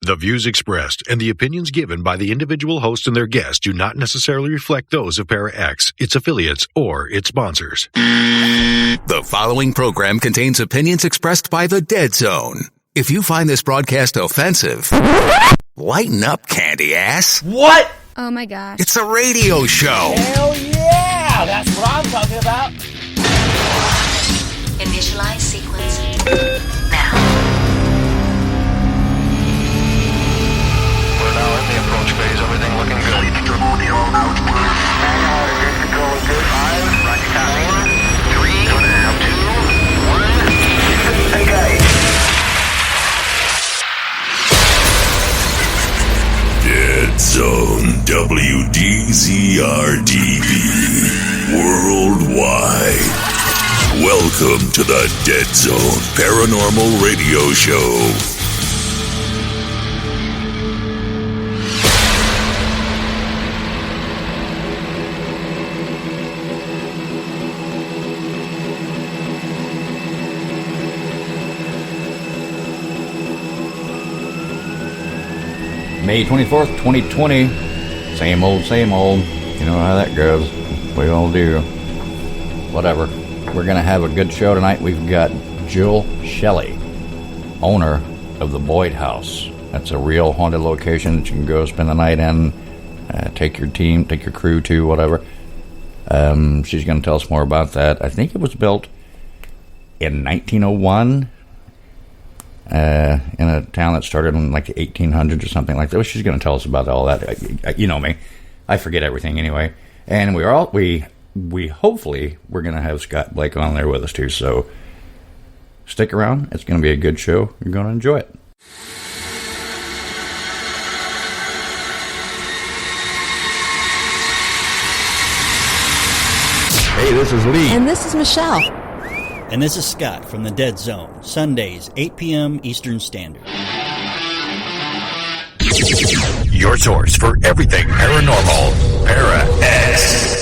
The views expressed and the opinions given by the individual host and their guests do not necessarily reflect those of Para X, its affiliates, or its sponsors. The following program contains opinions expressed by the Dead Zone. If you find this broadcast offensive, lighten up, candy ass. What? Oh my gosh. It's a radio show. Hell yeah! That's what I'm talking about. Initialize sequence now. We're now in the approach phase. Everything looking good. Dead Zone WDZRDB Worldwide. Welcome to the Dead Zone Paranormal Radio Show. May 24th, 2020. Same old, same old. You know how that goes. We all do. Whatever. We're going to have a good show tonight. We've got Jill Shelley, owner of the Boyd House. That's a real haunted location that you can go spend the night in, take your team, take your crew to, whatever. She's going to tell us more about that. I think it was built in 1901. In a town that started in like the 1800s or something like that. She's going to tell us about all that. You know me, I forget everything anyway. And we hopefully we're going to have Scott Blake on there with us too. So stick around. It's going to be a good show. You're going to enjoy it. Hey, this is Lee. And this is Michelle. And this is Scott from the Dead Zone, Sundays, 8 p.m. Eastern Standard. Your source for everything paranormal, Para X.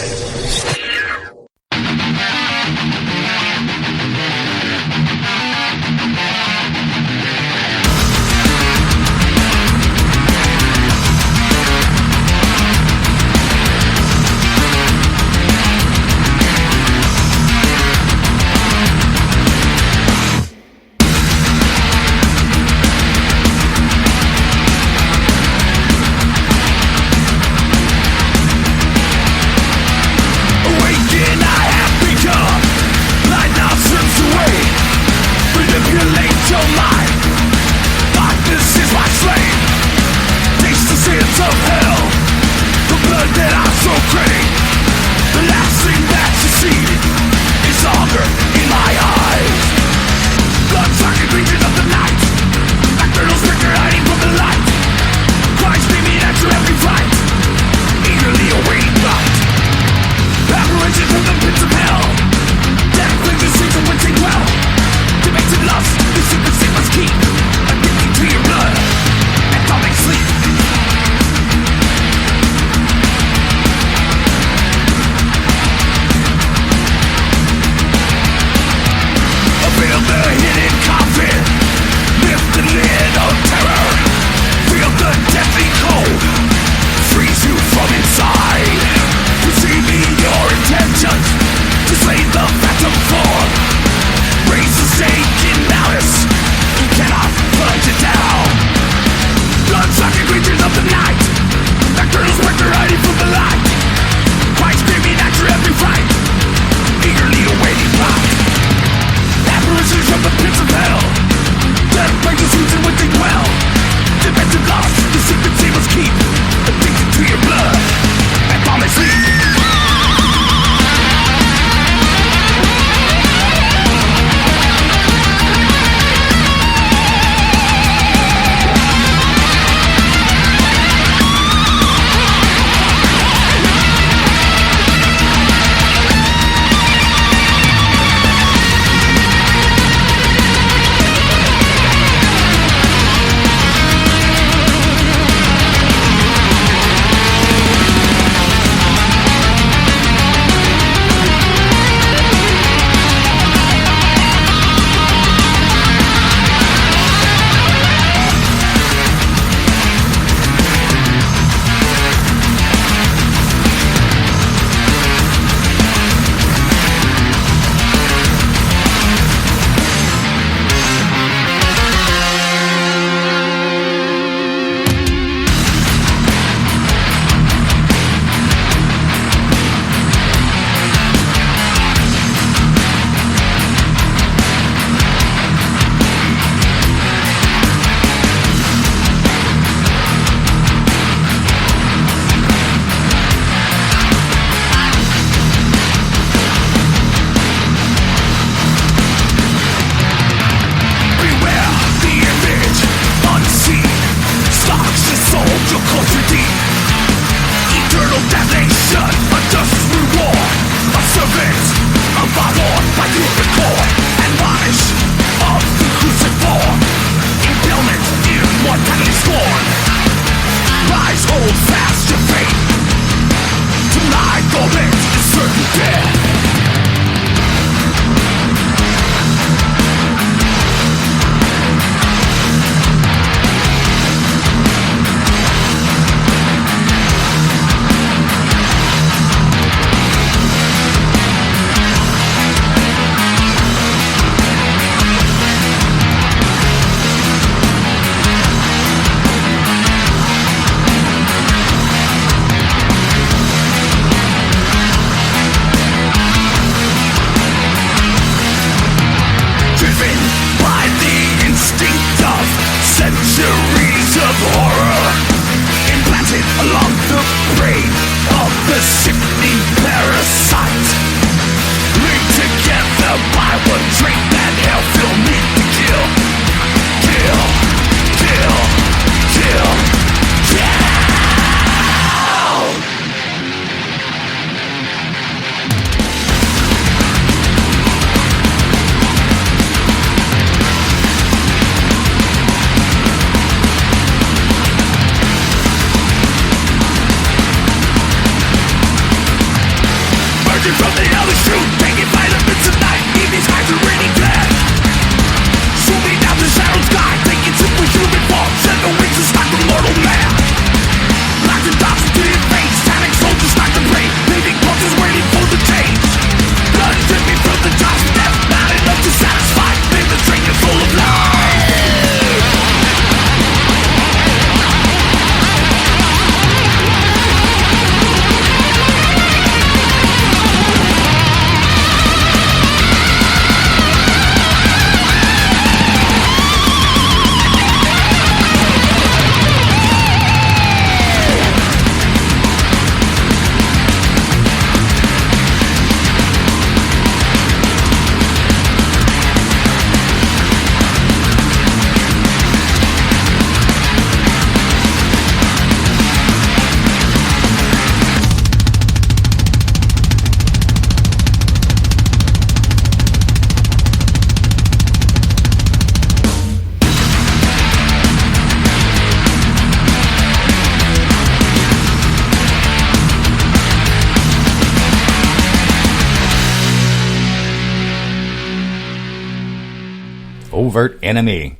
Covert Enemy.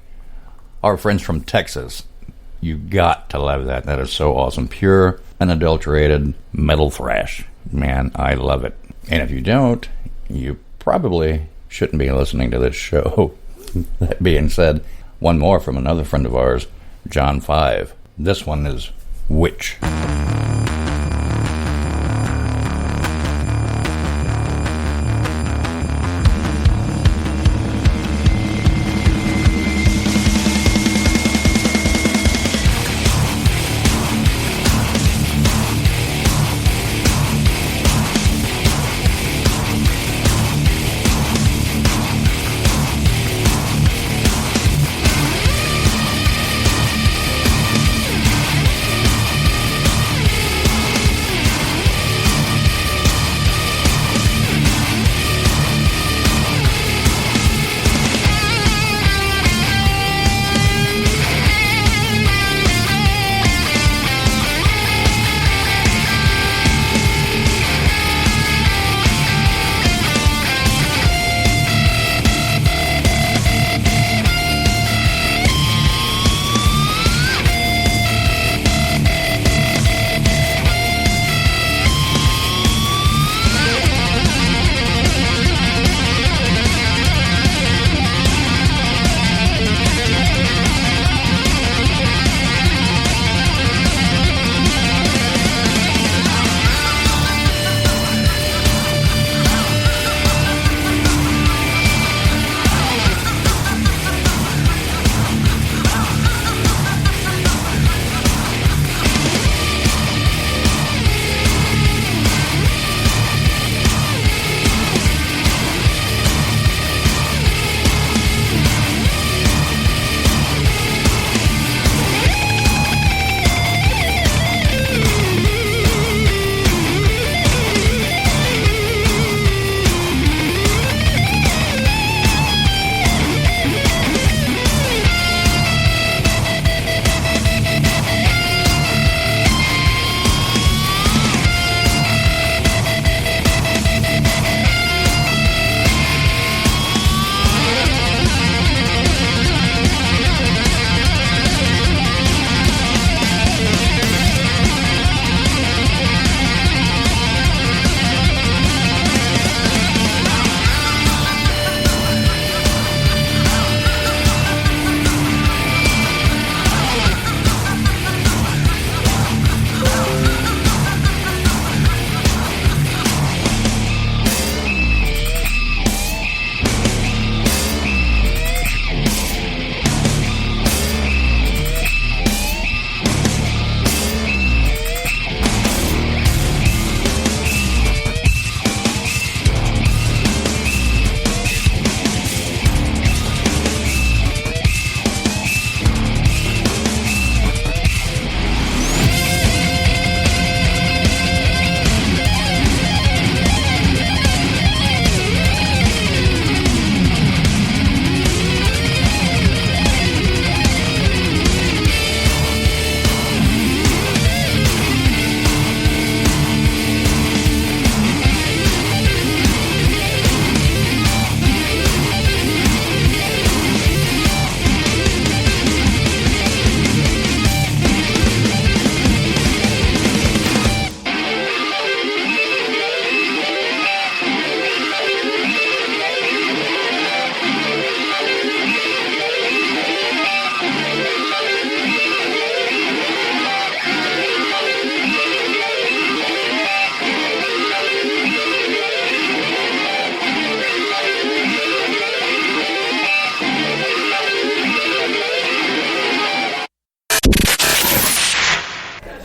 Our friends from Texas. You got to love that. That is so awesome. Pure, unadulterated metal thrash. Man, I love it. And if you don't, you probably shouldn't be listening to this show. That being said, one more from another friend of ours, John 5. This one is Witch.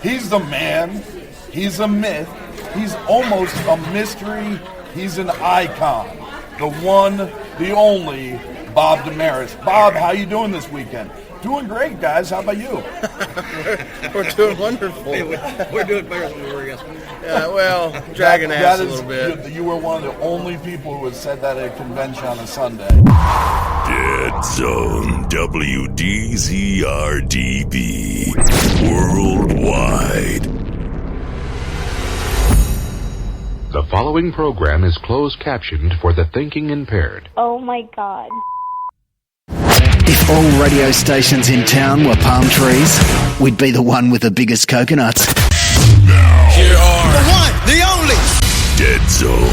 He's the man. He's a myth. He's almost a mystery. He's an icon. The one, the only, Bob Damaris. Bob, how you doing this weekend? Doing great, guys. How about you? We're doing wonderful. We're doing better than we were yesterday. Yeah, well, dragging ass a little bit. You were one of the only people who had said that at a convention on a Sunday. Dead Zone WDZRDB Worldwide. The following program is closed captioned for the thinking impaired. Oh my God. If all radio stations in town were palm trees, we'd be the one with the biggest coconuts. Here are The one, the only. Dead Zone.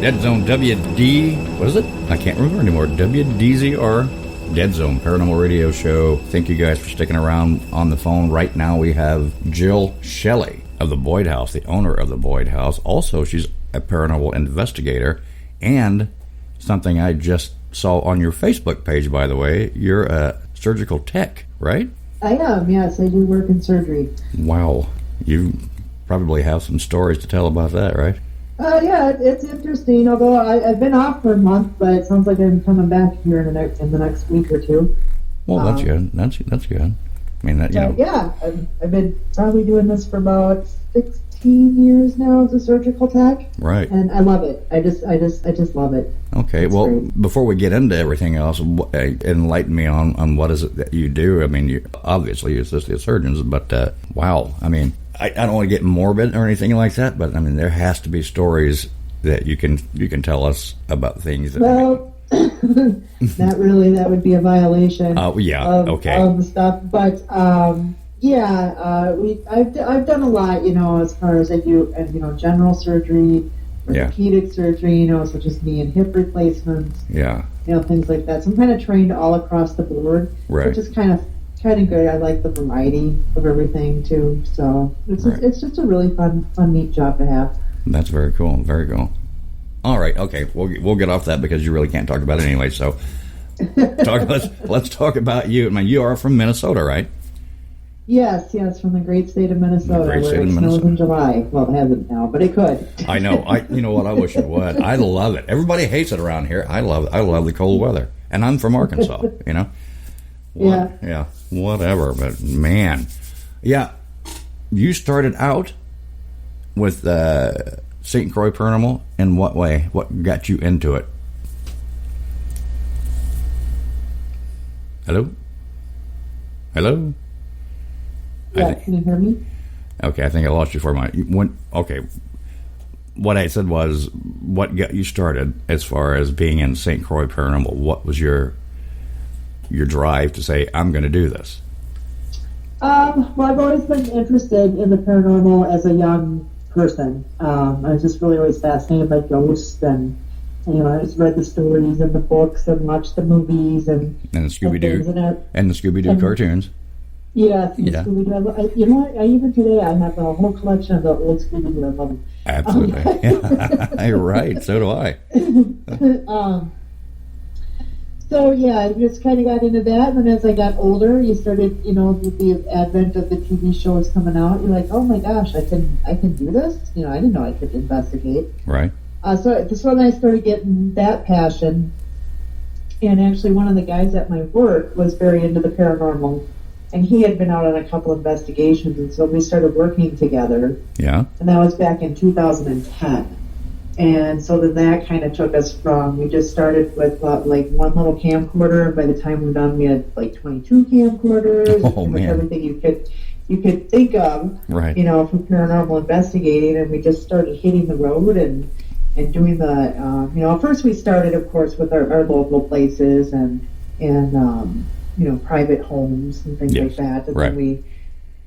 Dead Zone WD, what is it? I can't remember anymore. WDZR, Dead Zone Paranormal Radio Show. Thank you guys for sticking around on the phone. Right now we have Jill Shelley of the Boyd House, the owner of the Boyd House. Also, she's a paranormal investigator. And something I just saw on your Facebook page, by the way, you're a surgical tech, right? I am, yes. I do work in surgery. Wow. You probably have some stories to tell about that, right? Yeah, it's interesting. Although I've been off for a month, but it sounds like I'm coming back here in the next week or two. Well, that's good. That's good. I mean, that you know. Yeah, I've been probably doing this for about 16 years now as a surgical tech. Right. And I love it. I just love it. Okay. It's well, great. Before we get into everything else, enlighten me on what is it that you do. I mean, you obviously you're assistant surgeons, but wow. I mean, I don't want to get morbid or anything like that, but I mean, there has to be stories that you can tell us about things. That not really. That would be a violation. Yeah. Of the stuff, but I've done a lot. As far as I do, general surgery, orthopedic surgery. Such as knee and hip replacements. Yeah. Things like that. So I'm kind of trained all across the board, right. Which is kind of good. I like the variety of everything too. So it's just a really fun, neat job to have. That's very cool. Very cool. All right. Okay. We'll get off that because you really can't talk about it anyway. So let's talk about you. I mean, you are from Minnesota, right? Yes, from the great state of Minnesota, where it snows in July. Well, it hasn't now, but it could. I know. You know what? I wish it would. I love it. Everybody hates it around here. I love it. I love the cold weather, and I'm from Arkansas. Yeah. Whatever. But man, yeah. You started out with St. Croix Paranormal. In what way? What got you into it? Hello. Yeah, can you hear me? Okay, I think I lost you for a moment. Okay, what I said was, what got you started as far as being in St. Croix Paranormal? What was your drive to say, I'm going to do this? Well, I've always been interested in the paranormal as a young person. I was just really always fascinated by ghosts, and I just read the stories and the books and watched the movies and the Scooby-Doo and the Scooby-Doo cartoons. Yeah. Scooby-Doo. You know what? Even today I have a whole collection of the old Scooby-Doo. I love them. Absolutely. You're right. So do I. So I just kind of got into that, and as I got older, you started, with the advent of the TV shows coming out, you're like, oh my gosh, I can do this. I didn't know I could investigate. Right. So this when I started getting that passion, and actually one of the guys at my work was very into the paranormal, and he had been out on a couple investigations, and so we started working together. Yeah. And that was back in 2010. And so then that kind of took us from, we just started with like one little camcorder, and by the time we're done, we had like 22 camcorders. Oh, man. Everything you could think of, right. For paranormal investigating, and we just started hitting the road and doing the, first we started, of course, with our local places and private homes and things like that. And then we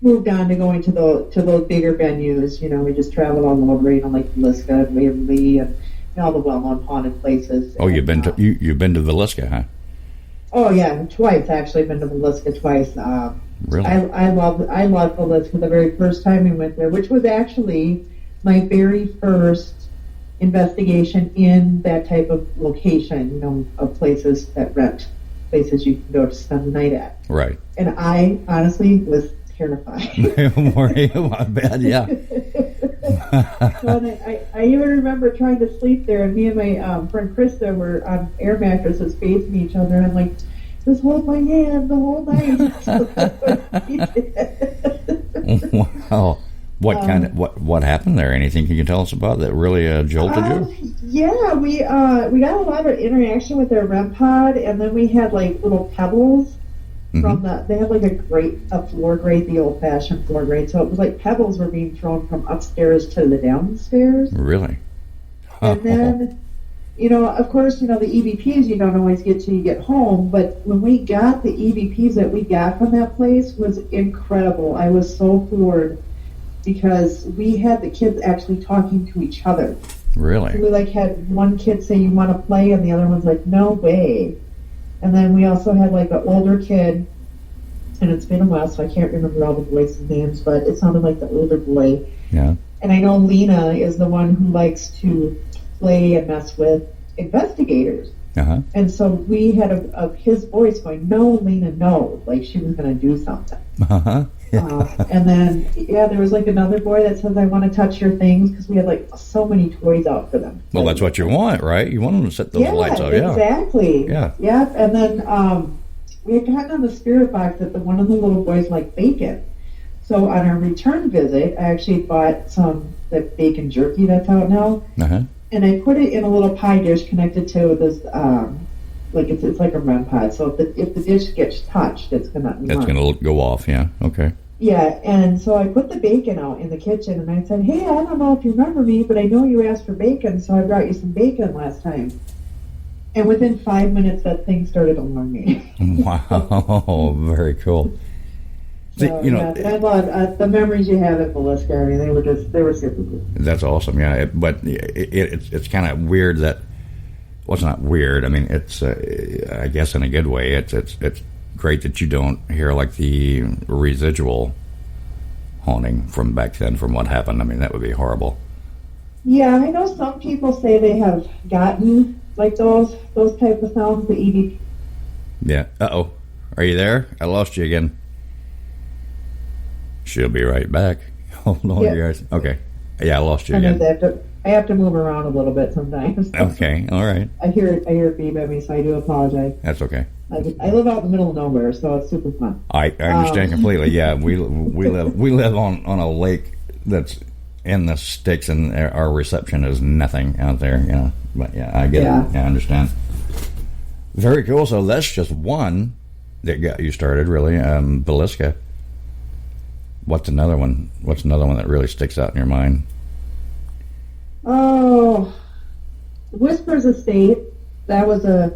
moved on to going to those bigger venues. We just traveled all over, like Villisca and Waverly and all the well-known haunted places. Oh, you've been to Villisca, huh? Oh yeah, twice actually. I've been to Villisca twice. Really? I love Villisca. The very first time we went there, which was actually my very first investigation in that type of location, of places that rent places you can go to spend the night at. Right. And I honestly was terrified. I bet, yeah. I even remember trying to sleep there, and me and my friend Krista were on air mattresses facing each other, and I'm like, just hold my hand the whole night. Wow. What happened there? Anything you can tell us about that really jolted you? Yeah, we got a lot of interaction with their REM pod, and then we had like little pebbles from they had like a floor grate, the old fashioned floor grate. So it was like pebbles were being thrown from upstairs to the downstairs. Really? And then, of course, the EVPs you don't always get till you get home, but when we got the EVPs that we got from that place was incredible. I was so floored because we had the kids actually talking to each other. Really? We had one kid say, "You want to play?" and the other one's like, "No way." And then we also had an older kid, and it's been a while, so I can't remember all the boys' names, but it sounded like the older boy. Yeah. And I know Lena is the one who likes to play and mess with investigators. Uh-huh. And so we had his voice going, "No, Lena, no," like she was going to do something. Uh-huh. And then, there was another boy that says, "I want to touch your things," because we had so many toys out for them. Well, that's what you want, right? You want them to set those lights out. Yeah, exactly. Yeah. Yep. And then we had gotten on the spirit box that one of the little boys liked bacon. So on our return visit, I actually bought the bacon jerky that's out now. Uh-huh. And I put it in a little pie dish connected to this, it's like a REM pod. So if the dish gets touched, it's gonna go off. Yeah. Okay. Yeah, and so I put the bacon out in the kitchen, and I said, "Hey, I don't know if you remember me, but I know you asked for bacon, so I brought you some bacon last time." And within 5 minutes, that thing started alarming me. Wow, very cool. See, I love the memories you have at Villisca. I mean, they were super cool. That's awesome. Yeah, but it's kind of weird that. Well, it's not weird. I mean, it's I guess in a good way. It's great that you don't hear the residual haunting from back then, from what happened. I mean, that would be horrible. Yeah, I know some people say they have gotten those type of sounds, the EVP. Yeah. Uh-oh. Are you there? I lost you again. She'll be right back. Hold on, you guys. Okay. Yeah, I lost you again. I have to move around a little bit sometimes. Okay. All right. I hear it beep at me, so I do apologize. That's okay. I live out in the middle of nowhere, so it's super fun. I understand completely. Yeah, we live on a lake that's in the sticks, and our reception is nothing out there. But yeah, I get it. Yeah, I understand. Very cool. So that's just one that got you started, really. Villisca. What's another one? What's another one that really sticks out in your mind? Oh, Whispers Estate. That was a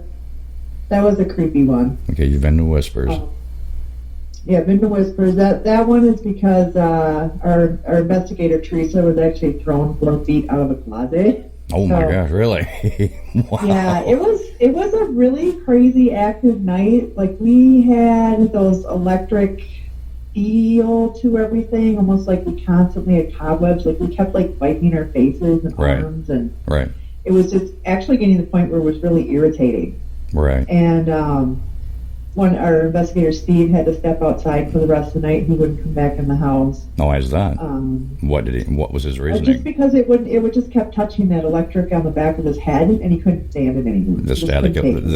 creepy one. Okay, you've been to Whispers. Yeah, been to Whispers. That one is because our investigator Teresa was actually thrown 4 feet out of a closet. Oh my gosh, really? Wow. Yeah, it was a really crazy active night. We had those electric feel to everything, almost like we constantly had cobwebs. We kept wiping our faces and arms, and it was just actually getting to the point where it was really irritating. Right. And when our investigator Steve had to step outside for the rest of the night, he wouldn't come back in the house. Oh, why is that? What was his reasoning? Just because it would just kept touching that electric on the back of his head, and he couldn't stand it anymore. The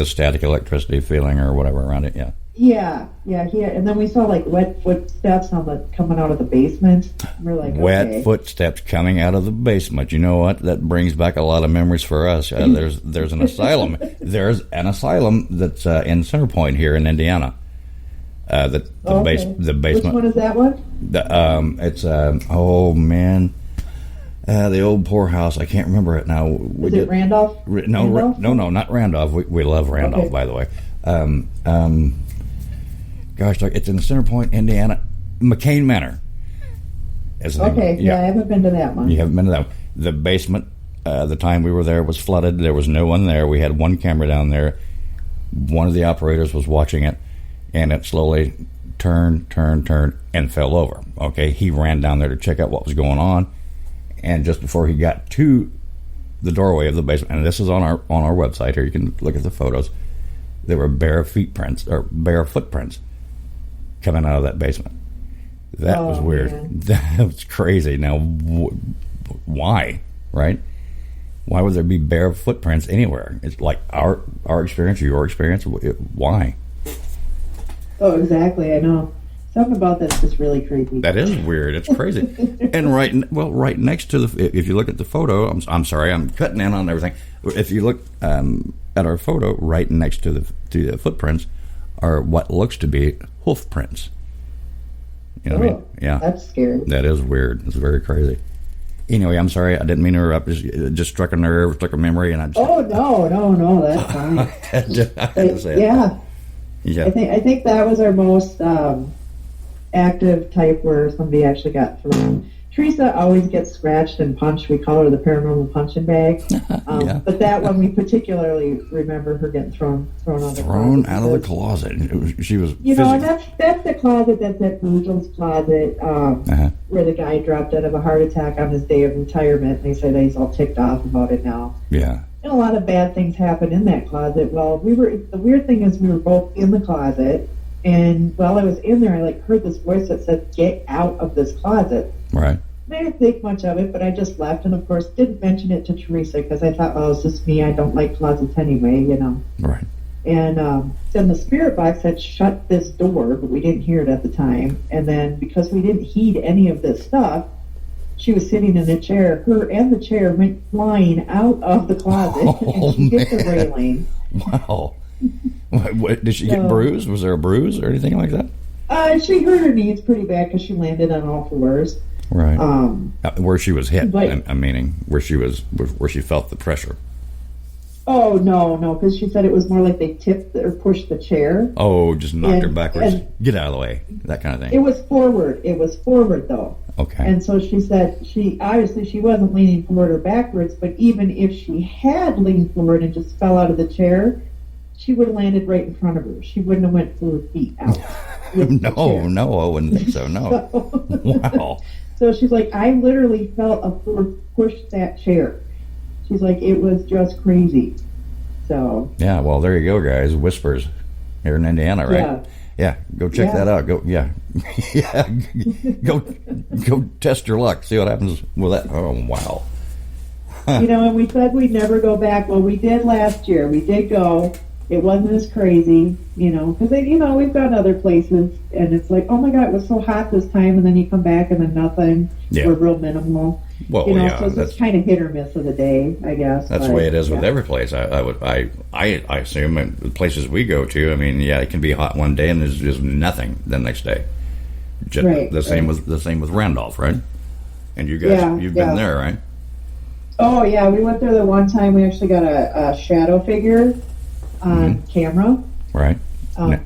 static electricity feeling or whatever around it. Yeah. Yeah. And then we saw wet footsteps coming out of the basement. We're wet footsteps coming out of the basement. You know what? That brings back a lot of memories for us. There's an asylum. There's an asylum that's in Center Point here in Indiana. The basement. Which one is that one? It's oh man, the old poorhouse. I can't remember it now. Is it Randolph? No, not Randolph. We love Randolph, by the way. Gosh, it's in Center Point, Indiana. McCain Manor. Okay, yeah, I haven't been to that one. You haven't been to that one. The basement, the time we were there, was flooded. There was no one there. We had one camera down there. One of the operators was watching it, and it slowly turned, and fell over. Okay, he ran down there to check out what was going on, and just before he got to the doorway of the basement, and this is on our website here, you can look at the photos, there were bare footprints coming out of that basement. That was weird. Man. That was crazy. Now, why? Right? Why would there be bare footprints anywhere? It's like our experience or your experience. Why? Oh, exactly. I know. Something about that's just really creepy. That is weird. It's crazy. And right next to if you look at the photo, I'm sorry, I'm cutting in on everything. If you look at our photo, right next to the footprints are what looks to be hoof prints. You know what I mean? Yeah. That's scary. That is weird. It's very crazy. Anyway, I'm sorry. I didn't mean to interrupt. It just struck a nerve, struck a memory, and I just... Oh, no. That's fine. I had to say it. Yeah. I think that was our most active type where somebody actually got thrown. Teresa always gets scratched and punched. We call her the paranormal punching bag. But that one we particularly remember her getting thrown out of the closet. She was, and that's the closet that's at Angel's closet, where the guy dropped out of a heart attack on his day of retirement. And they say that he's all ticked off about it now. Yeah. And a lot of bad things happened in that closet. Well, the weird thing is we were both in the closet, and while I was in there, I heard this voice that said, "Get out of this closet." Right. I didn't think much of it, but I just left, and of course didn't mention it to Teresa because I thought, it's just me. I don't like closets anyway, Right. And then the spirit box had shut this door, but we didn't hear it at the time. And then because we didn't heed any of this stuff, she was sitting in a chair. Her and the chair went flying out of the closet, and she hit the railing. Wow. What, did she get bruised? Was there a bruise or anything like that? She hurt her knees pretty bad because she landed on all fours. Right. Where she was hit, I'm meaning where she felt the pressure. Oh, no, because she said it was more like they tipped or pushed the chair. Oh, just knocked her backwards. Get out of the way, that kind of thing. It was forward, though. Okay. And so she said she wasn't leaning forward or backwards, but even if she had leaned forward and just fell out of the chair, she would have landed right in front of her. She wouldn't have went 4 feet out. No, I wouldn't think so, no. Wow. So she's like, I literally felt a force push that chair. She's like, it was just crazy. So. Yeah, well, there you go, guys. Whispers here in Indiana, right? Yeah, go check that out. Go, go test your luck. See what happens with that. Oh, wow. And we said we'd never go back. Well, we did last year. We did go. It wasn't as crazy, because we've gone other places, and it's like, oh my God, it was so hot this time, and then you come back and then nothing. Yeah. We're real minimal. Well, so it's just kind of hit or miss of the day, I guess. That's the way it is with every place. I assume in the places we go to. I mean, it can be hot one day and there's just nothing the next day. The same with Randolph, right? And you guys, you've been there, right? Oh yeah, we went there the one time. We actually got a shadow figure on camera. Right.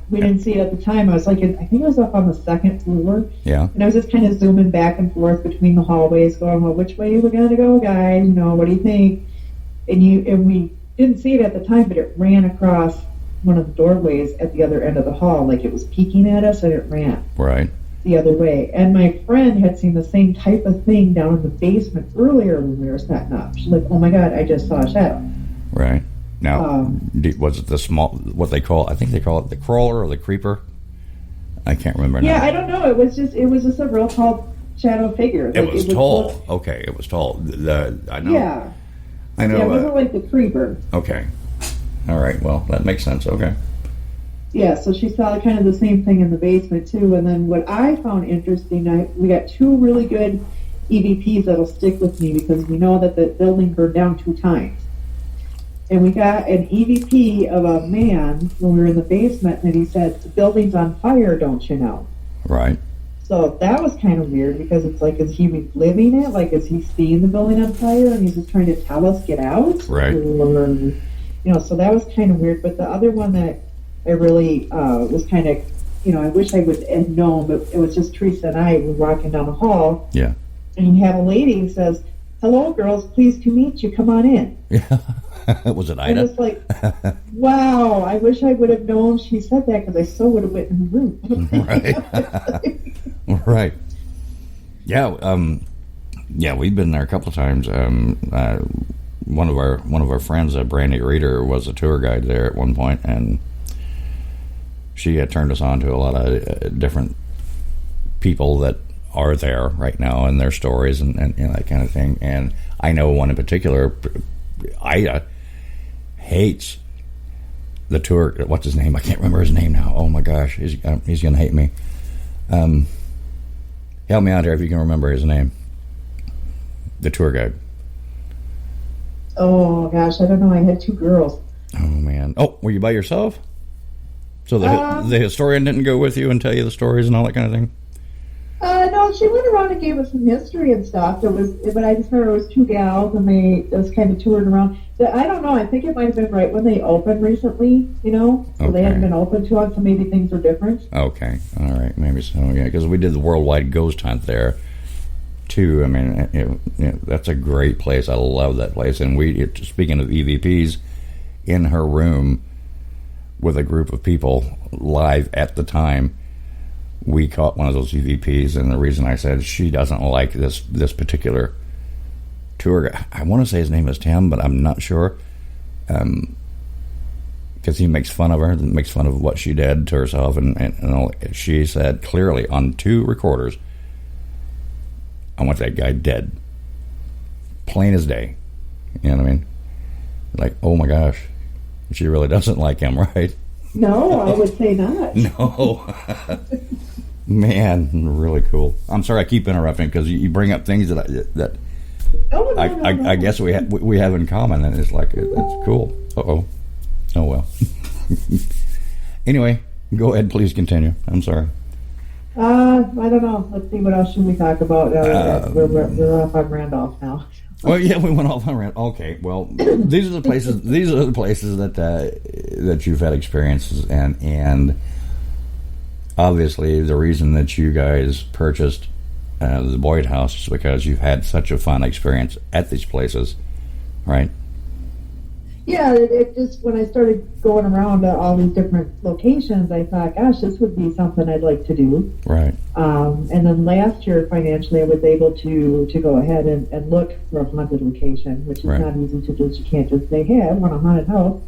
We didn't see it at the time. I was I think it was up on the second floor. Yeah. And I was just kind of zooming back and forth between the hallways, going, well, which way are we going to go, guys? What do you think? And we didn't see it at the time, but it ran across one of the doorways at the other end of the hall, like it was peeking at us, and it ran. Right. The other way. And my friend had seen the same type of thing down in the basement earlier when we were setting up. She's like, oh my God, I just saw a shadow. Right. Now, was it the small, what they call, I think they call it the crawler or the creeper? I can't remember now. Yeah, I don't know. It was just a real tall shadow figure. It was tall. Okay, it was tall. I know. Yeah. I know. Yeah, it wasn't like the creeper. Okay. All right. Well, that makes sense. Okay. Yeah, so she saw kind of the same thing in the basement too. And then what I found interesting, we got 2 really good EVPs that'll stick with me because we know that the building burned down 2 times. And we got an EVP of a man when we were in the basement, and he said, the building's on fire, don't you know? Right. So that was kind of weird because it's like, is he reliving it? Like, is he seeing the building on fire and he's just trying to tell us get out? Right. So that was kind of weird. But the other one that I really was kind of, I wish I would have known, but it was just Teresa and I were walking down the hall. Yeah. And you have a lady who says, hello, girls, pleased to meet you. Come on in. Yeah. Was it Ida? And it's like, wow, I wish I would have known she said that because I so would have went in the room. Right. Right. Yeah. We've been there a couple of times. One of our friends, Brandy Reeder, was a tour guide there at one point, and she had turned us on to a lot of different people that are there right now and their stories and that kind of thing. And I know one in particular, Ida, hates the tour. What's his name? I can't remember his name now. Oh my gosh, he's gonna hate me. Help me out here if you can remember his name. The tour guide. Oh gosh, I don't know. I had 2 girls. Oh man. Oh, were you by yourself? So the historian didn't go with you and tell you the stories and all that kind of thing? No, she went around and gave us some history and stuff. But I just remember it was 2 gals, and they just kind of toured around. I don't know. I think it might have been right when they opened recently, So they hadn't been open too long, so maybe things were different. Okay. All right. Maybe so, yeah. Because we did the worldwide ghost hunt there, too. I mean, that's a great place. I love that place. And speaking of EVPs, in her room with a group of people live at the time, we caught one of those EVPs, and the reason I said she doesn't like this particular tour guy, I want to say his name is Tim, but I'm not sure, because he makes fun of her, and makes fun of what she did to herself, and all. She said clearly on 2 recorders, I want that guy dead, plain as day. You know what I mean? Like, oh my gosh, she really doesn't like him, right? No, I would say not. No. Man, really cool. I'm sorry I keep interrupting, because you bring up things that I guess we have in common, and it's like, it's cool. Oh well. Anyway, go ahead, please continue. I'm sorry. I don't know. Let's see, what else should we talk about? We're off on Randolph now. Well, yeah, we went off on Randolph. Okay, well, these are the places. These are the places that you've had experiences, and obviously the reason that you guys purchased the Boyd House is because you've had such a fun experience at these places, right? Yeah, it just, when I started going around to all these different locations, I thought, gosh, this would be something I'd like to do. Right. And then last year, financially, I was able to go ahead and look for a haunted location, which is not easy to do. You can't just say, hey, I want a haunted house.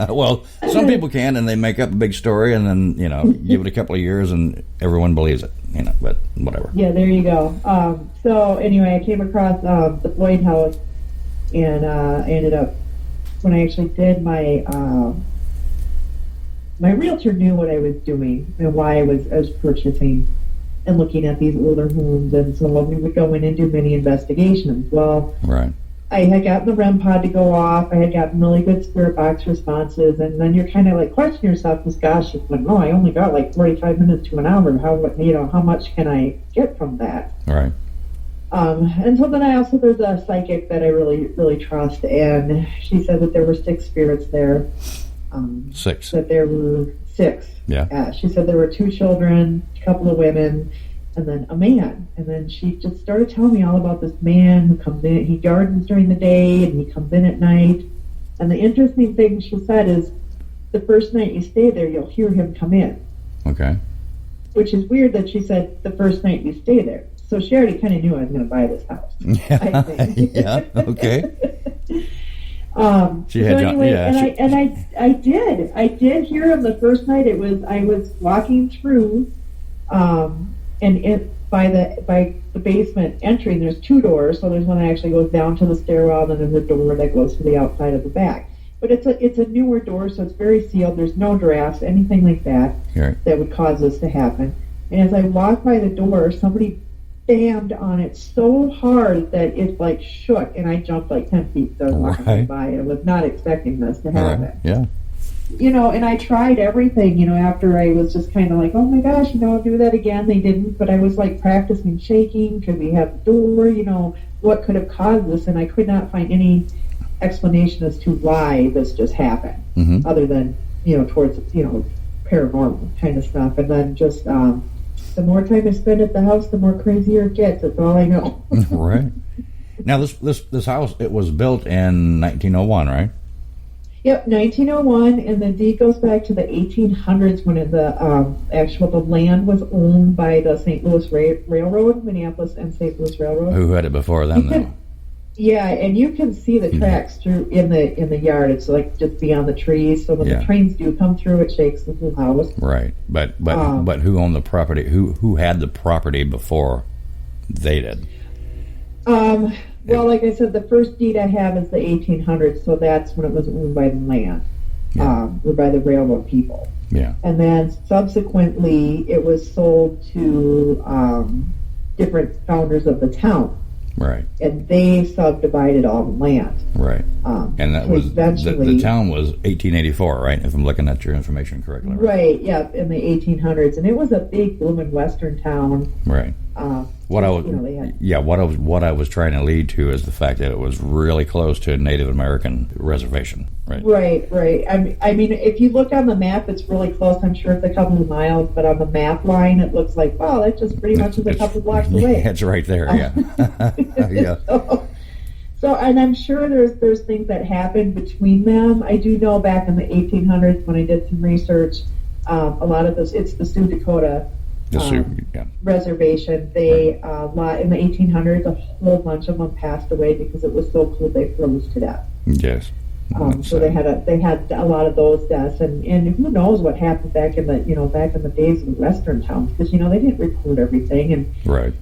Well, some people can, and they make up a big story, and then, give it a couple of years, and everyone believes it, but whatever. Yeah, there you go. So anyway, I came across the Boyd House, and I ended up, when I actually did my realtor knew what I was doing and why I was purchasing and looking at these older homes, and so we would go in and do many investigations. Well, right. I had gotten the REM pod to go off. I had gotten really good spirit box responses, and then you're kind of like questioning yourself, gosh, I only got like 45 minutes to an hour. How much can I get from that? Right. And so then there's a psychic that I really, really trust, and she said that there were 6 spirits there. 6. That there were 6. Yeah. She said there were 2 children, a couple of women, and then a man. And then she just started telling me all about this man who comes in. He gardens during the day, and he comes in at night. And the interesting thing she said is, the first night you stay there, you'll hear him come in. Okay. Which is weird that she said the first night you stay there. So she already kind of knew I was going to buy this house. Yeah. I think. Yeah. Okay. I did hear him the first night. I was walking through, and by the basement entering, there's 2 doors. So there's one that actually goes down to the stairwell, and then there's a door that goes to the outside of the back. But it's a newer door, so it's very sealed. There's no drafts, anything like that, that would cause this to happen. And as I walked by the door, somebody bammed on it so hard that it like shook, and I jumped like 10 feet. So I was walking by. I was not expecting this to happen. Right. Yeah. And I tried everything, after I was just kind of like, oh my gosh, I'll do that again. They didn't, but I was like practicing shaking. Could we have the door? What could have caused this? And I could not find any explanation as to why this just happened, other than, towards, paranormal kind of stuff. And then just, the more time I spend at the house, the more crazier it gets. That's all I know. Right. Now, this house, it was built in 1901, right? Yep, 1901, and the deed goes back to the 1800s when the land was owned by the St. Louis Railroad, Minneapolis and St. Louis Railroad. Who had it before them, though? Yeah, and you can see the tracks through in the yard. It's like just beyond the trees. So when the trains do come through, it shakes the whole house. Right, but who owned the property? Who had the property before they did? Well, like I said, the first deed I have is the 1800s, so that's when it was owned by the land. were by the railroad people. Yeah. And then subsequently, it was sold to different founders of the town. Right. And they subdivided all the land. Right. And that was the town was 1884, right? If I'm looking at your information correctly. Right. Yeah, in the 1800s, and it was a big blooming western town. Right. What I was trying to lead to is the fact that it was really close to a Native American reservation. Right. Right. I mean, if you look on the map, it's really close. I'm sure it's a couple of miles, but on the map line, it looks like, wow, that just pretty much is a couple blocks away. It's right there. Yeah. Yeah. So, and I'm sure there's things that happened between them. I do know back in the 1800s when I did some research, a lot of this, it's the Sioux Dakota reservation. They in the 1800s, a whole bunch of them passed away because it was so cold they froze to death. Yes. So they had a lot of those deaths, and who knows what happened back in the days of the western towns, because they didn't report everything, and right.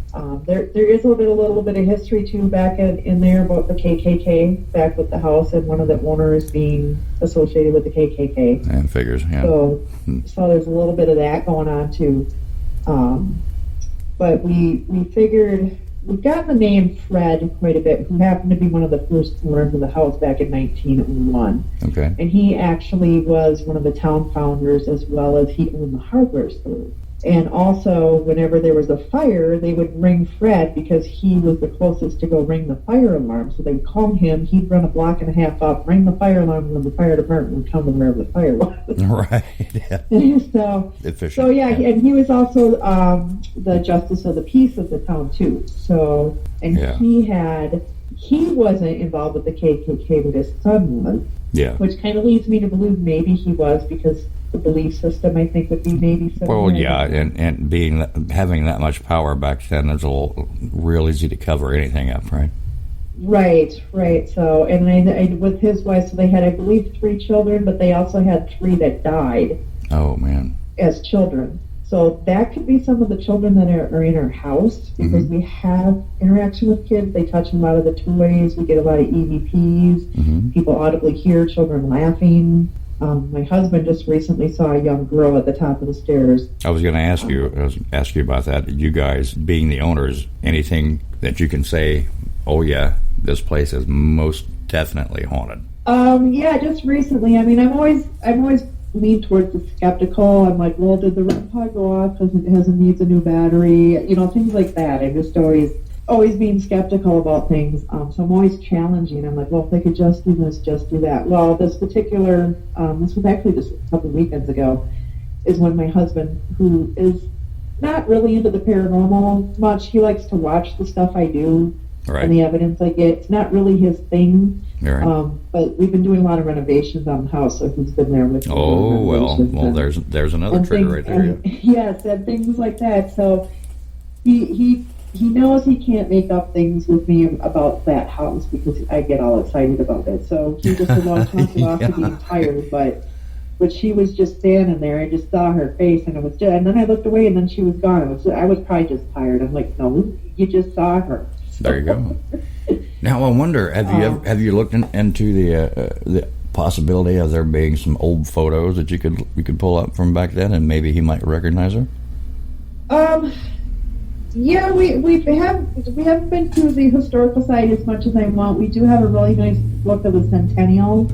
There is a little bit of history too back in there about the KKK back with the house and one of the owners being associated with the KKK. And figures, yeah. So there's a little bit of that going on too, but we figured. We've got the name Fred quite a bit, who happened to be one of the first owners of the house back in 1901. Okay. And he actually was one of the town founders, as well as he owned the hardware store. And also, whenever there was a fire, they would ring Fred because he was the closest to go ring the fire alarm. So they'd call him, he'd run a block and a half up, ring the fire alarm, and then the fire department would come to wherever the fire was. Right. Yeah. Efficient. So yeah, and he was also the justice of the peace of the town too. So, and he wasn't involved with the KKK, but his son was. Yeah. Which kind of leads me to believe maybe he was, because the belief system, I think, would be maybe similar. Well, yeah, and having that much power back then, it's real easy to cover anything up, right? Right. So, and I with his wife, so they had, I believe, 3 children, but they also had 3 that died. Oh, man. As children. So that could be some of the children that are in our house, because we have interaction with kids. They touch a lot of the toys. We get a lot of EVPs. People audibly hear children laughing. My husband just recently saw a young girl at the top of the stairs. I was going to ask you about that. You guys, being the owners, anything that you can say, oh yeah, this place is most definitely haunted? Yeah, just recently. I mean, I'm always lean towards the skeptical. I'm like, well, did the REM pod go off because it needs a new battery? Things like that. I'm just always being skeptical about things. So I'm always challenging. I'm like, well, if they could just do this, just do that. Well, this particular, this was actually just a couple of weekends ago, is when my husband, who is not really into the paranormal much, he likes to watch the stuff I do and the evidence I get. It's not really his thing. Right. But we've been doing a lot of renovations on the house, so he's been there with me. Oh, well, there's another trigger right there. Yes, and things like that. So he knows he can't make up things with me about that house because I get all excited about it. So he just said, well, I talked off to being tired, but she was just standing there. I just saw her face, and and then I looked away, and then she was gone. I was probably just tired. I'm like, no, you just saw her. There you go. Now I wonder, have you looked into the possibility of there being some old photos that you could pull up from back then, and maybe he might recognize her? Yeah, we haven't been to the historical site as much as I want. We do have a really nice book of the Centennial.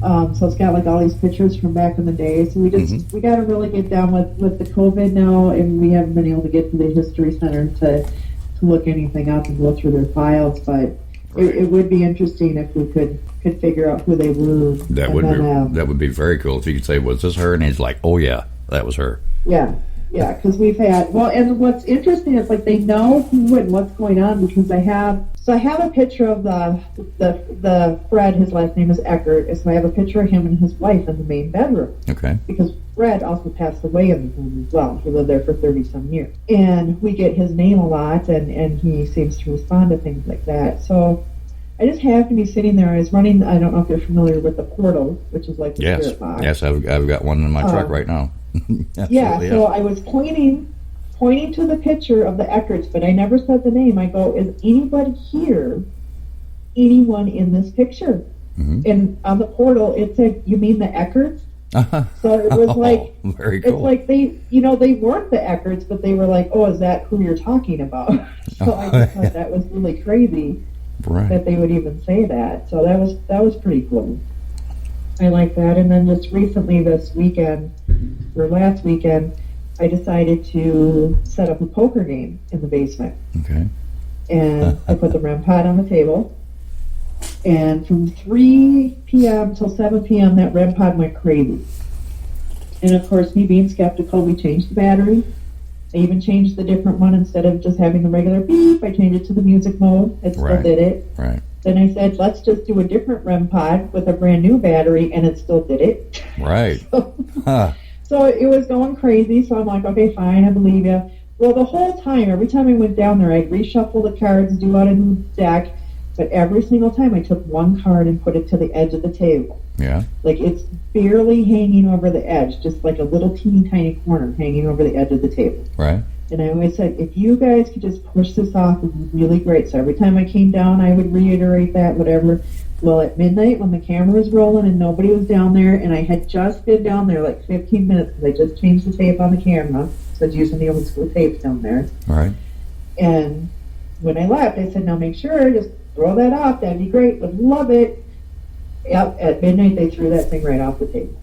So it's got like all these pictures from back in the day. So we got to really get down with the COVID now, and we haven't been able to get to the History Center to look anything up and go through their files. But it would be interesting if we could figure out who they were. That would be very cool if you could say, was this her? And he's like, oh yeah, that was her. Yeah, because we've had, and what's interesting is like they know who and what's going on, because I have a picture of the Fred, his last name is Eckert, so I have a picture of him and his wife in the main bedroom. Okay. Because Fred also passed away in the home as well. He lived there for 30-some years. And we get his name a lot, and he seems to respond to things like that. So I just happened to be sitting there. I was running, I don't know if you're familiar with the portal, which is like the spirit box. Yes, I've got one in my truck right now. So I was pointing to the picture of the Eckerts, but I never said the name. I go, is anybody here, anyone in this picture? And on the portal, it said, "You mean the Eckerts?" So it was like, very cool. It's like they weren't the Eckerts, but they were like, "Oh, is that who you're talking about?" So I just thought that was really crazy that they would even say that. So that was pretty cool. I like that. And then just recently, last weekend, I decided to set up a poker game in the basement. Okay. And I put the REM pod on the table. And from 3 p.m. till 7 p.m., that REM pod went crazy. And of course, me being skeptical, we changed the battery. I even changed the different one. Instead of just having the regular beep, I changed it to the music mode. It still did it. Right. Then I said, let's just do a different REM pod with a brand new battery, and it still did it. Right. So it was going crazy. So I'm like, okay, fine, I believe you. Well, the whole time, every time I went down there, I'd reshuffle the cards, do out a new deck. But every single time I took one card and put it to the edge of the table. Yeah. Like it's barely hanging over the edge, just like a little teeny tiny corner hanging over the edge of the table. Right. And I always said, if you guys could just push this off, it would be really great. So every time I came down, I would reiterate that, whatever. Well, at midnight when the camera was rolling and nobody was down there, and I had just been down there like 15 minutes because I just changed the tape on the camera. So I was using the old school tapes down there. Right. And when I left, I said, now make sure, just throw that off. That'd be great. Would love it. Yep, at midnight, they threw that thing right off the table.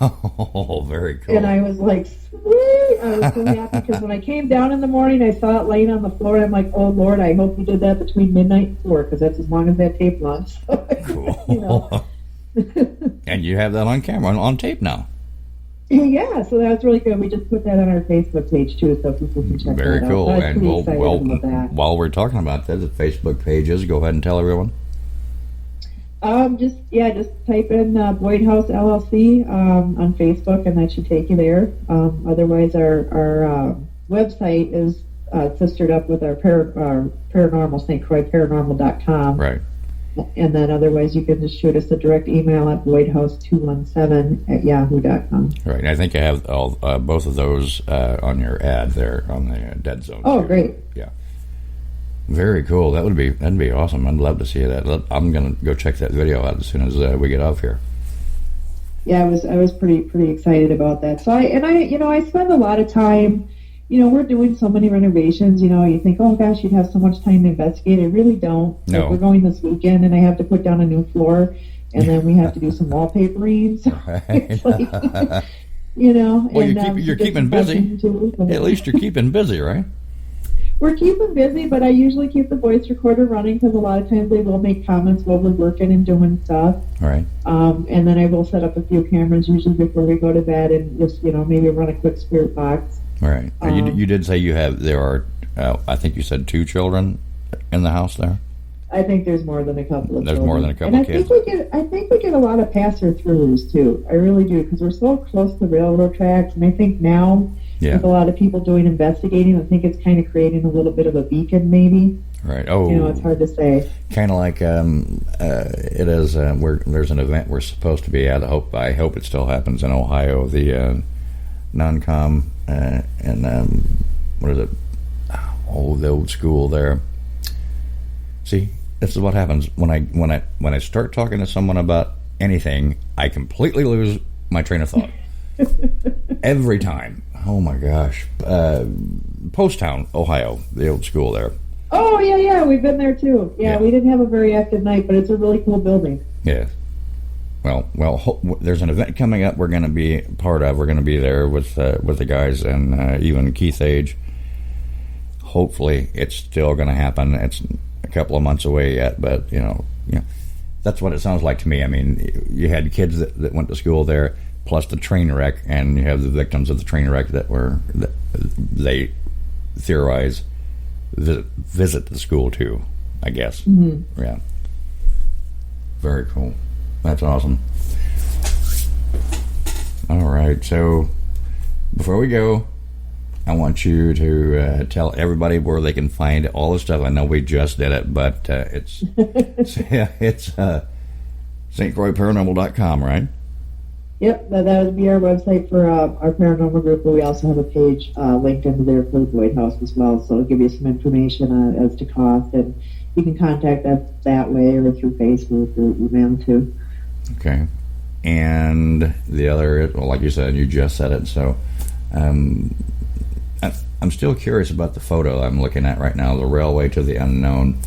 Oh, very cool. And I was like, sweet. I was so happy because when I came down in the morning, I saw it laying on the floor, and I'm like, oh, Lord, I hope you did that between midnight and 4 because that's as long as that tape lasts. So, cool. And you have that on camera, on tape now. Yeah, so that's really good. We just put that on our Facebook page, too, so people can check very that cool. out. And while we're talking about that, the Facebook page is, go ahead and tell everyone. Just type in Boyd House LLC on Facebook, and that should take you there. Otherwise, our website is sistered up with our paranormal, St. Croix Paranormal.com. Right. And then otherwise, you can just shoot us a direct email at boydhouse217@yahoo.com. Right. And I think I have all both of those on your ad there on the Dead Zone. Oh, great. Yeah. Very cool. That'd be awesome. I'd love to see that. I'm gonna go check that video out as soon as we get off here. Yeah, I was pretty excited about that. So I spend a lot of time. We're doing so many renovations. You think, oh gosh, you'd have so much time to investigate. I really don't. No. Like, we're going this weekend, and I have to put down a new floor, and then we have to do some wallpapering. So it's like, Well, and, you're keeping busy. At least you're keeping busy, right? We're keeping busy, but I usually keep the voice recorder running because a lot of times they will make comments while we're working and doing stuff. Right. And then I will set up a few cameras usually before we go to bed and just, maybe run a quick spirit box. Right. You did say there are, I think you said 2 children in the house there? I think there's more than a couple of There's children. more than a couple of kids. I think we get a lot of passer-throughs, too. I really do, because we're so close to the railroad tracks, and I think now, with a lot of people doing investigating, I think it's kind of creating a little bit of a beacon, maybe. Right. Oh. It's hard to say. Kind of like it is. There's an event we're supposed to be at. I hope it still happens in Ohio. The non-com and what is it? Oh, the old school there. See, this is what happens when I start talking to someone about anything. I completely lose my train of thought every time. Oh my gosh. Post-town, Ohio, the old school there. Oh, yeah, we've been there too. Yeah, we didn't have a very active night, but it's a really cool building. Yeah. Well, there's an event coming up we're going to be part of. We're going to be there with the guys and even Keith Age. Hopefully, it's still going to happen. It's a couple of months away yet, but, that's what it sounds like to me. I mean, you had kids that went to school there, plus the train wreck, and you have the victims of the train wreck that they theorize visit the school too, I guess. Mm-hmm. Yeah. Very cool. That's awesome. All right, so before we go, I want you to tell everybody where they can find all the stuff. I know we just did it, but it's StCroixParanormal.com, right? Yep, that would be our website for our paranormal group, but we also have a page linked into there for the Boyd House as well, so it'll give you some information as to cost, and you can contact us that way or through Facebook or email too. Okay. And the other, well, like you said, you just said it, so I'm still curious about the photo I'm looking at right now, the Railway to the Unknown.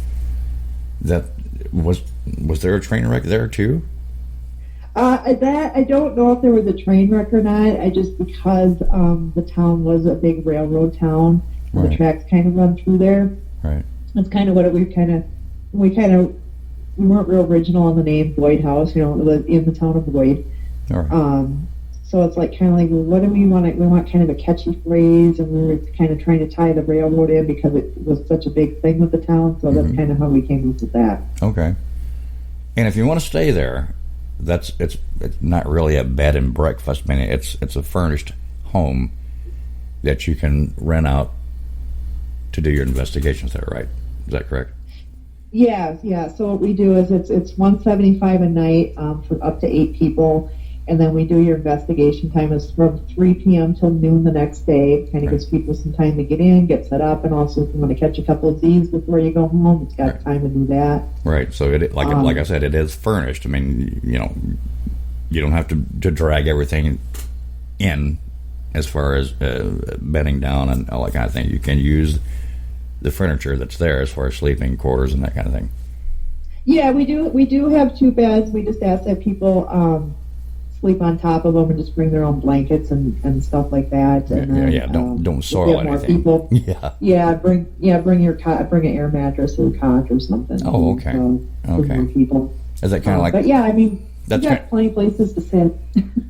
That was there a train wreck there too? That I don't know if there was a train wreck or not. Because the town was a big railroad town, right. The tracks kind of run through there. Right. That's kind of what we weren't real original on the name Boyd House. It was in the town of Boyd. All right. So it's like kind of like, what do we want? We want kind of a catchy phrase, and we were kind of trying to tie the railroad in because it was such a big thing with the town. So that's kind of how we came up with that. Okay. And if you want to stay there, it's not really a bed and breakfast. I mean, it's a furnished home that you can rent out to do your investigations there, right? Is that correct? Yeah. So what we do is it's $175 a night for up to 8 people, and then we do your investigation time is from 3 p.m. till noon the next day. Kind of gives people some time to get in, get set up, and also if you want to catch a couple of Z's before you go home, it's got time to do that. Right. So like I said, it is furnished. I mean, you don't have to drag everything in as far as bedding down and all that kind of thing. You can use the furniture that's there as far as sleeping quarters and that kind of thing. Yeah, we do have 2 beds. We just ask that people sleep on top of them and just bring their own blankets and stuff like that. And then, don't soil anything. People, bring your cot, bring an air mattress or a cot or something. Oh, okay. Okay. More people. Is that kind of like? But yeah, I mean, you got plenty of places to sit.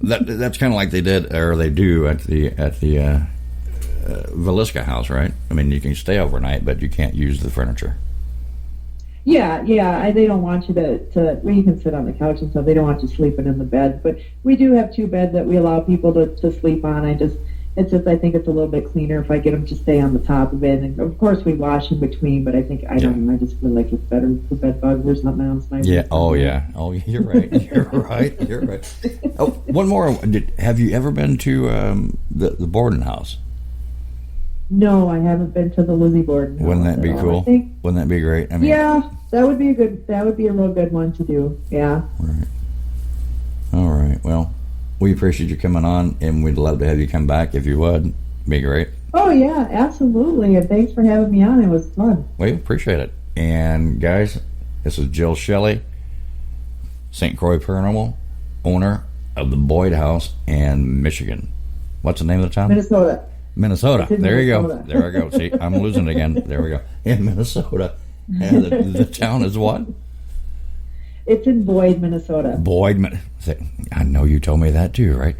That's kind of like they do at the Villisca house, right? I mean, you can stay overnight, but you can't use the furniture. Yeah. They don't want you to. Well, you can sit on the couch and stuff. They don't want you sleeping in the bed. But we do have 2 beds that we allow people to sleep on. I think it's a little bit cleaner if I get them to stay on the top of it. And of course, we wash in between. But I don't know. I just feel like it's better for bed bugs or something else. Yeah. Oh, yeah. Oh, you're right. You're right. Oh, one more. Have you ever been to the Borden house? No, I haven't been to the Lizzie Borden house. Wouldn't that be cool? Wouldn't that be great? I mean, yeah, that would be a real good one to do. Yeah. Right. All right. Well, we appreciate you coming on, and we'd love to have you come back if you would. Be great. Oh yeah, absolutely. And thanks for having me on. It was fun. We appreciate it. And guys, this is Jill Shelley, St. Croix Paranormal, owner of the Boyd House in Michigan. What's the name of the town? Minnesota. There you go. There I go. See, I'm losing it again. There we go. In Minnesota. And the town is what? It's in Boyd, Minnesota. Boyd. I know you told me that too, right?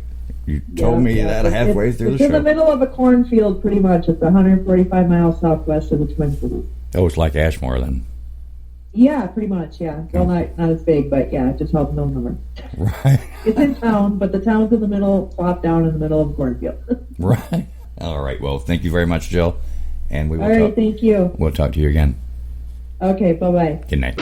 You told me that halfway through the show. It's in the middle of a cornfield, pretty much. It's 145 miles southwest of the Twin Cities. Oh, it's like Ashmore then. Yeah, pretty much, yeah. Well, not as big, but yeah, just help no number. Right. It's in town, but the town's in the middle, plopped down in the middle of a cornfield. Right. All right. Well, thank you very much, Jill. And we will. All right. Thank you. We'll talk to you again. Okay. Bye-bye. Good night.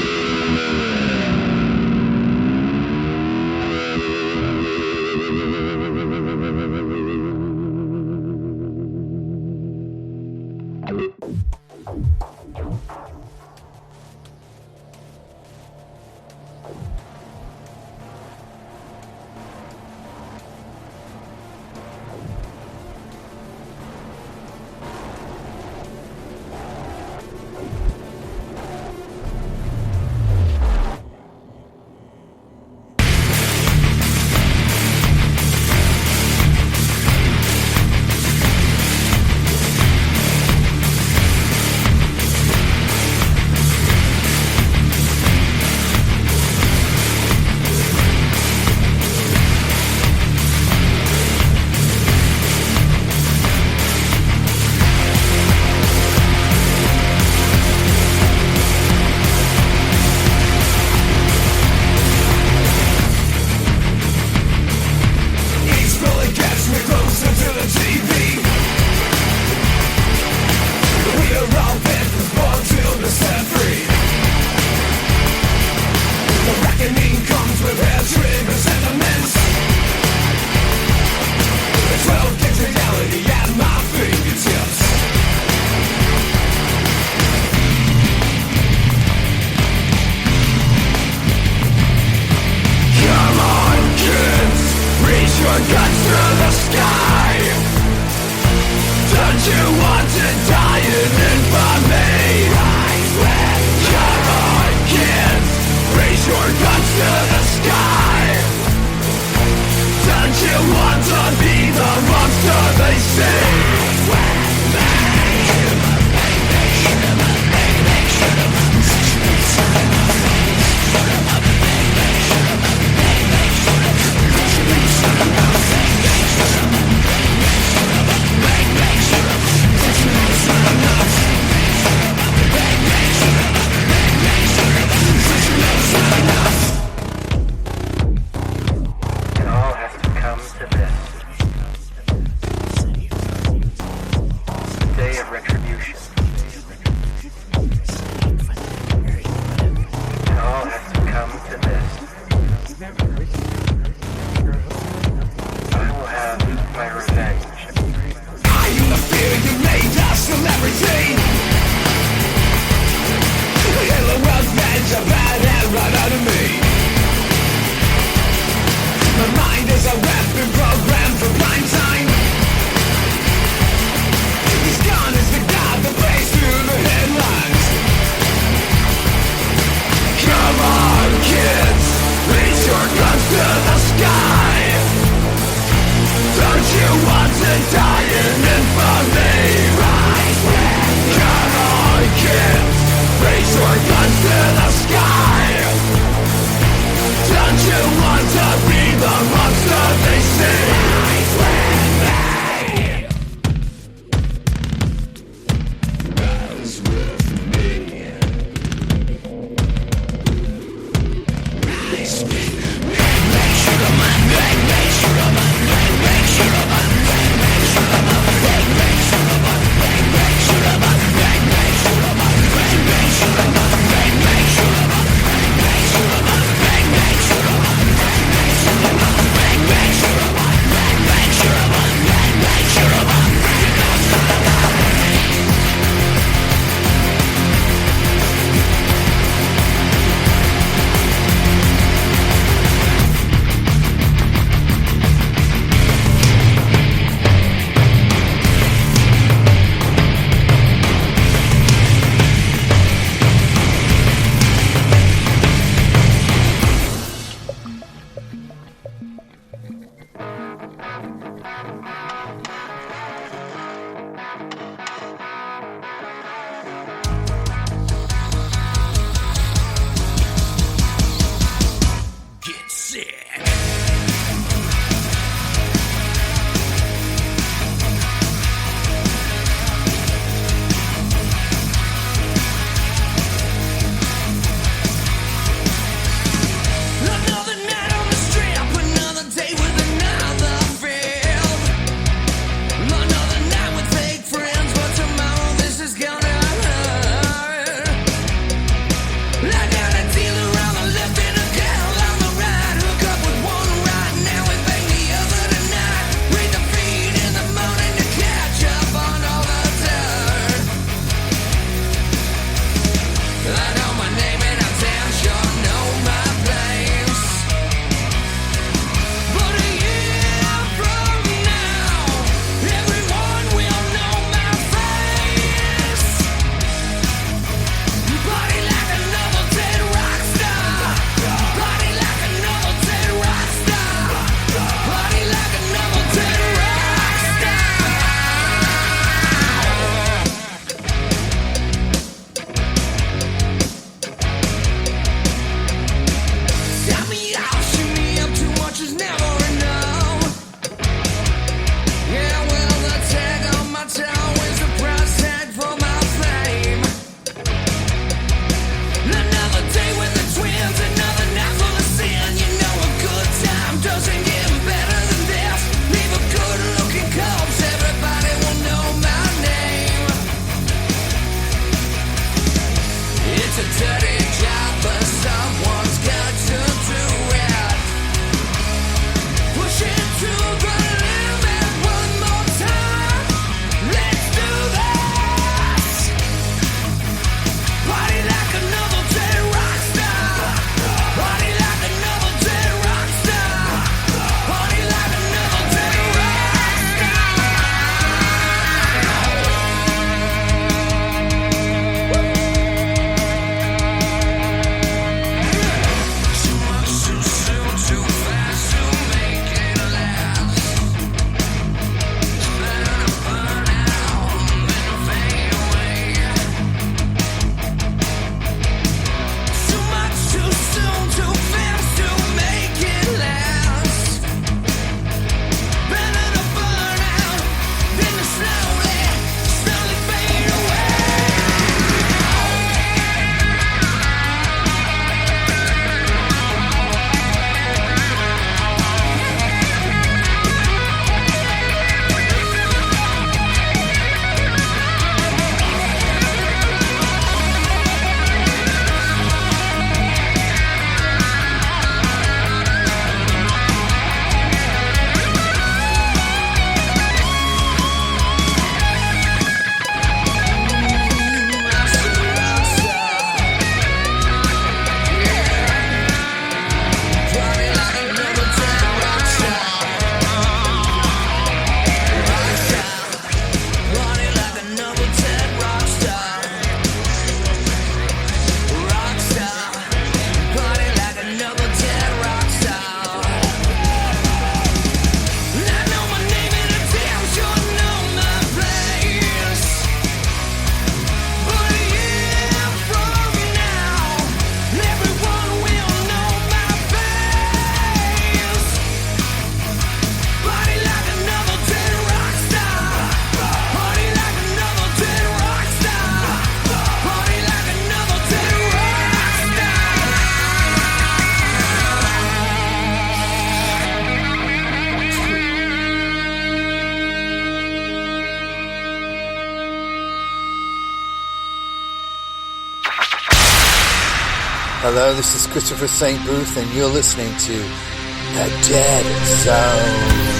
Hello, this is Christopher St. Booth, and you're listening to The Dead Zone.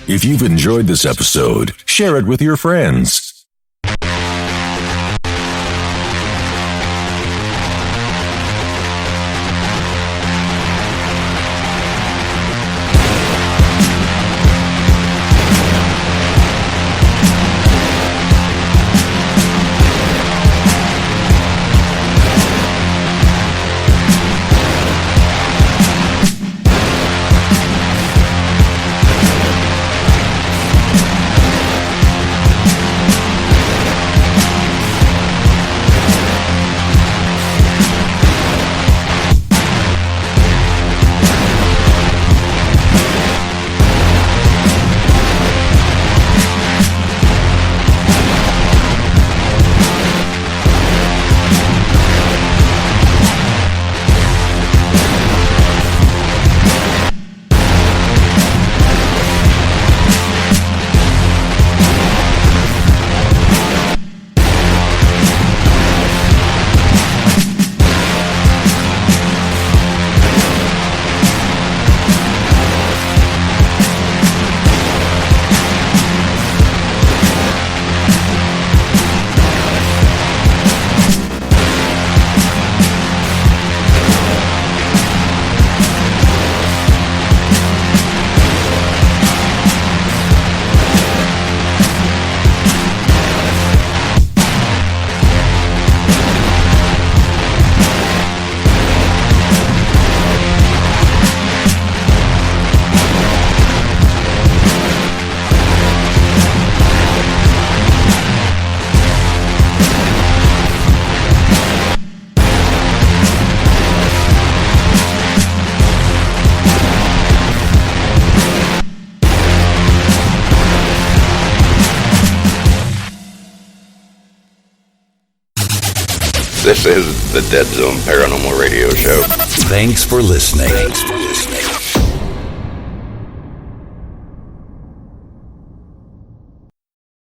If you've enjoyed this episode, share it with your friends. This is the Dead Zone Paranormal Radio Show. Thanks for listening.